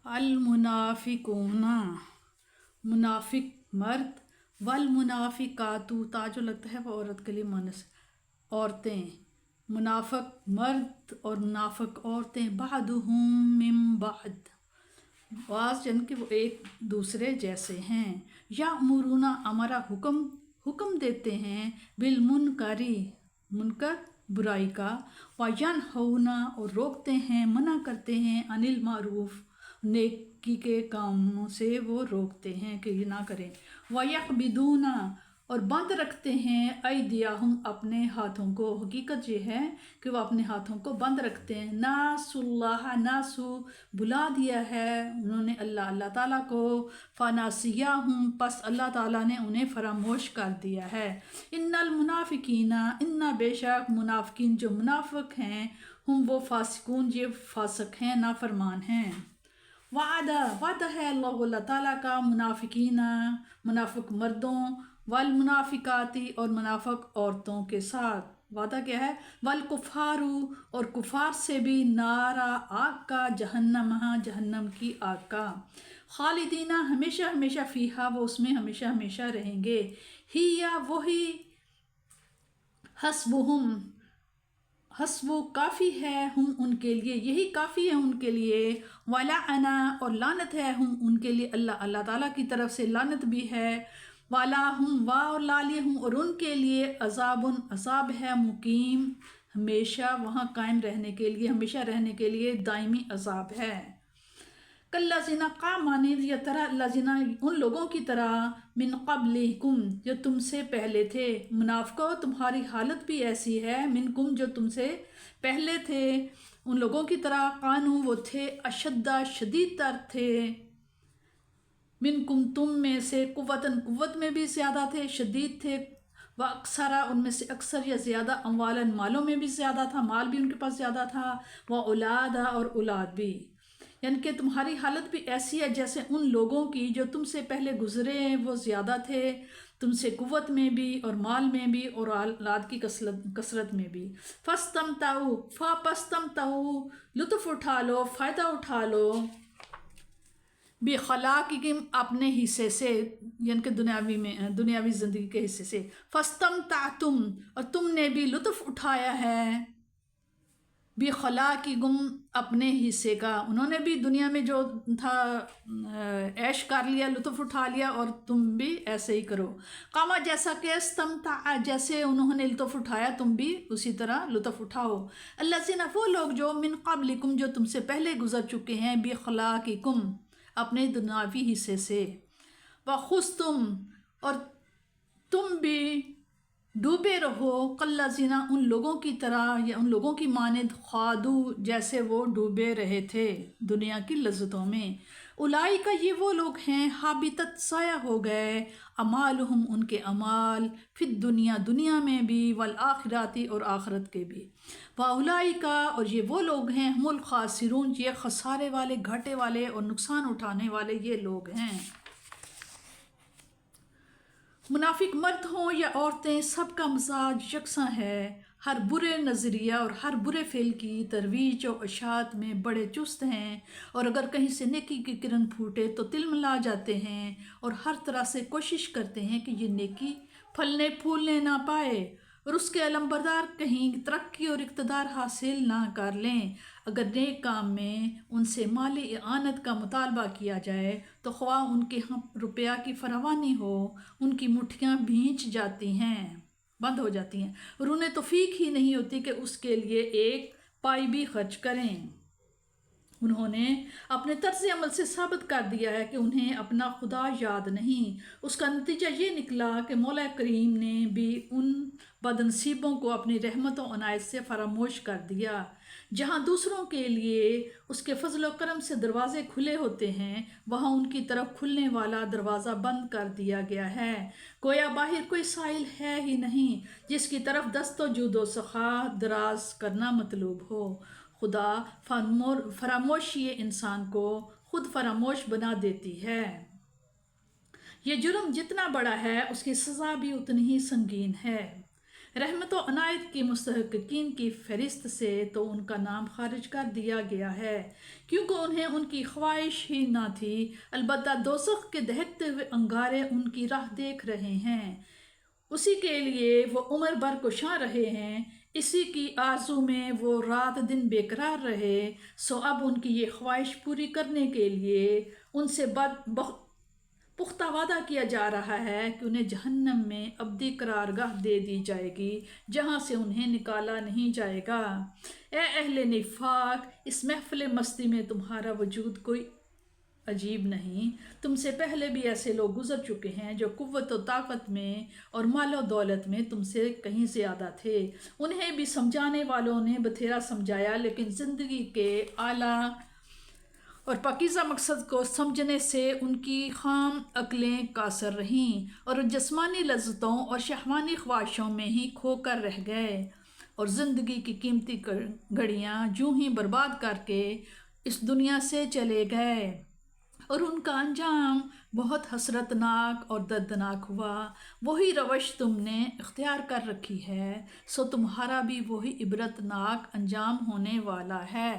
المنافقون منافق مرد، والمنافقاتو تا جو لگتا ہے وہ عورت کے لیے مونس عورتیں، منافق مرد اور منافق عورتیں، بعضهم من بعض بعض جن کے وہ ایک دوسرے جیسے ہیں، یامرون امرا حکم دیتے ہیں، بالمنکری منکر برائی کا، وینہون اور روکتے ہیں منع کرتے ہیں، عن المعروف نیکی کے کاموں سے وہ روکتے ہیں کہ یہ نہ کریں، ویقبضون اور بند رکھتے ہیں، ایدیہم اپنے ہاتھوں کو، حقیقت یہ ہے کہ وہ اپنے ہاتھوں کو بند رکھتے ہیں، ناسوا اللہ ناسو بلا دیا ہے انہوں نے اللہ تعالیٰ کو، فناسیہم پس اللہ تعالیٰ نے انہیں فراموش کر دیا ہے، ان المنافقین ان بے شک منافقین جو منافق ہیں، ہم وہ فاسقون یہ فاسق ہیں نافرمان ہیں، وعدہ ہے اللہ تعالیٰ کا منافقین منافق مردوں، والمنافقاتی اور منافق عورتوں کے ساتھ، وعدہ کیا ہے، والکفار اور کفار سے بھی، نارا آگ کا، جہنم کی آگ کا، خالدین ہمیشہ ہمیشہ فیہا وہ اس میں ہمیشہ ہمیشہ رہیں گے، ہی یا وہی، حسب کافی ہے ہم ان کے لیے، یہی کافی ہے ان کے لیے، ولعنا اور لعنت ہے ہم ان کے لیے، اللہ تعالیٰ کی طرف سے لعنت بھی ہے، ولاہم اور لالیہم اور ان کے لیے، عذاب ہے، مقیم ہمیشہ وہاں قائم رہنے کے لیے، ہمیشہ رہنے کے لیے دائمی عذاب ہے، کالذین مانند یا طرح الذین ان لوگوں کی طرح، من قبلکم جو تم سے پہلے تھے، منافقو تمہاری حالت بھی ایسی ہے، منکم جو تم سے پہلے تھے ان لوگوں کی طرح، کانوا وہ تھے، اشد شدید تر تھے، منکم تم میں سے، قوت میں بھی زیادہ تھے، شدید تھے، وہ اکثرا ان میں سے اکثر یا زیادہ، اموالاً مالوں میں بھی زیادہ تھا، مال بھی ان کے پاس زیادہ تھا، وہ اولادہ اور اولاد بھی، یعنی کہ تمہاری حالت بھی ایسی ہے جیسے ان لوگوں کی جو تم سے پہلے گزرے ہیں، وہ زیادہ تھے تم سے، قوت میں بھی اور مال میں بھی اور اولاد کی کثرت میں بھی، فاستمتعوا لطف اٹھا لو، فائدہ اٹھا لو، بخلاقہم اپنے حصے سے، یعنی کہ دنیاوی زندگی کے حصے سے، فاستمتعتم اور تم نے بھی لطف اٹھایا ہے، بخلاقہم اپنے حصے کا، انہوں نے بھی دنیا میں جو تھا عیش کر لیا، لطف اٹھا لیا، اور تم بھی ایسے ہی کرو، کما جیسا کہ استمتع جیسے انہوں نے لطف اٹھایا تم بھی اسی طرح لطف اٹھاؤ، الذین وہ لوگ جو من قبلکم جو تم سے پہلے گزر چکے ہیں، بخلاقکم اپنے دنیاوی حصے سے، وخذتم اور تم بھی ڈوبے رہو، کالذین ان لوگوں کی طرح یا ان لوگوں کی مانند، خادو جیسے وہ ڈوبے رہے تھے دنیا کی لذتوں میں، اولئک یہ وہ لوگ ہیں، حابطت ضائع ہو گئے، اعمالہم ان کے اعمال، فی الدنیا دنیا میں بھی، والآخرات اور آخرت کے بھی، واولئک اور یہ وہ لوگ ہیں، ہم الخاسرون یہ خسارے والے، گھاٹے والے اور نقصان اٹھانے والے یہ لوگ ہیں، منافق مرد ہوں یا عورتیں سب کا مزاج یکساں ہے، ہر برے نظریہ اور ہر برے فعل کی ترویج و اشاعت میں بڑے چست ہیں، اور اگر کہیں سے نیکی کی کرن پھوٹے تو تلملا جاتے ہیں، اور ہر طرح سے کوشش کرتے ہیں کہ یہ نیکی پھلنے پھولنے نہ پائے، اور اس کے علمبردار کہیں ترقی اور اقتدار حاصل نہ کر لیں، اگر نیک کام میں ان سے مالی اعانت کا مطالبہ کیا جائے تو خواہ ان کے ہاں روپیہ کی فراوانی ہو، ان کی مٹھیاں بھینچ جاتی ہیں، بند ہو جاتی ہیں، اور انہیں توفیق ہی نہیں ہوتی کہ اس کے لیے ایک پائی بھی خرچ کریں، انہوں نے اپنے طرز عمل سے ثابت کر دیا ہے کہ انہیں اپنا خدا یاد نہیں، اس کا نتیجہ یہ نکلا کہ مولا کریم نے بھی ان بدنصیبوں کو اپنی رحمت و عنایت سے فراموش کر دیا، جہاں دوسروں کے لیے اس کے فضل و کرم سے دروازے کھلے ہوتے ہیں، وہاں ان کی طرف کھلنے والا دروازہ بند کر دیا گیا ہے، گویا باہر کوئی سائل ہے ہی نہیں جس کی طرف دست و جود و سخا دراز کرنا مطلوب ہو، خدا فراموشی انسان کو خود فراموش بنا دیتی ہے، یہ جرم جتنا بڑا ہے اس کی سزا بھی اتنی ہی سنگین ہے، رحمت و عنایت کی مستحقین کی فہرست سے تو ان کا نام خارج کر دیا گیا ہے، کیونکہ انہیں ان کی خواہش ہی نہ تھی، البتہ دوزخ کے دہکتے ہوئے انگارے ان کی راہ دیکھ رہے ہیں، اسی کے لیے وہ عمر بھر کوشاں رہے ہیں، اسی کی آرزو میں وہ رات دن بے قرار رہے، سو اب ان کی یہ خواہش پوری کرنے کے لیے ان سے بہت پختہ وعدہ کیا جا رہا ہے کہ انہیں جہنم میں ابدی قرارگاہ دے دی جائے گی، جہاں سے انہیں نکالا نہیں جائے گا۔ اے اہل نفاق، اس محفل مستی میں تمہارا وجود کوئی عجیب نہیں، تم سے پہلے بھی ایسے لوگ گزر چکے ہیں جو قوت و طاقت میں اور مال و دولت میں تم سے کہیں زیادہ تھے، انہیں بھی سمجھانے والوں نے بتھیرا سمجھایا، لیکن زندگی کے اعلیٰ اور پاکیزہ مقصد کو سمجھنے سے ان کی خام عقلیں قاصر رہیں اور جسمانی لذتوں اور شہوانی خواہشوں میں ہی کھو کر رہ گئے، اور زندگی کی قیمتی گھڑیاں یوں ہی برباد کر کے اس دنیا سے چلے گئے، اور ان کا انجام بہت حسرتناک اور دردناک ہوا۔ وہی روش تم نے اختیار کر رکھی ہے، سو تمہارا بھی وہی عبرتناک انجام ہونے والا ہے۔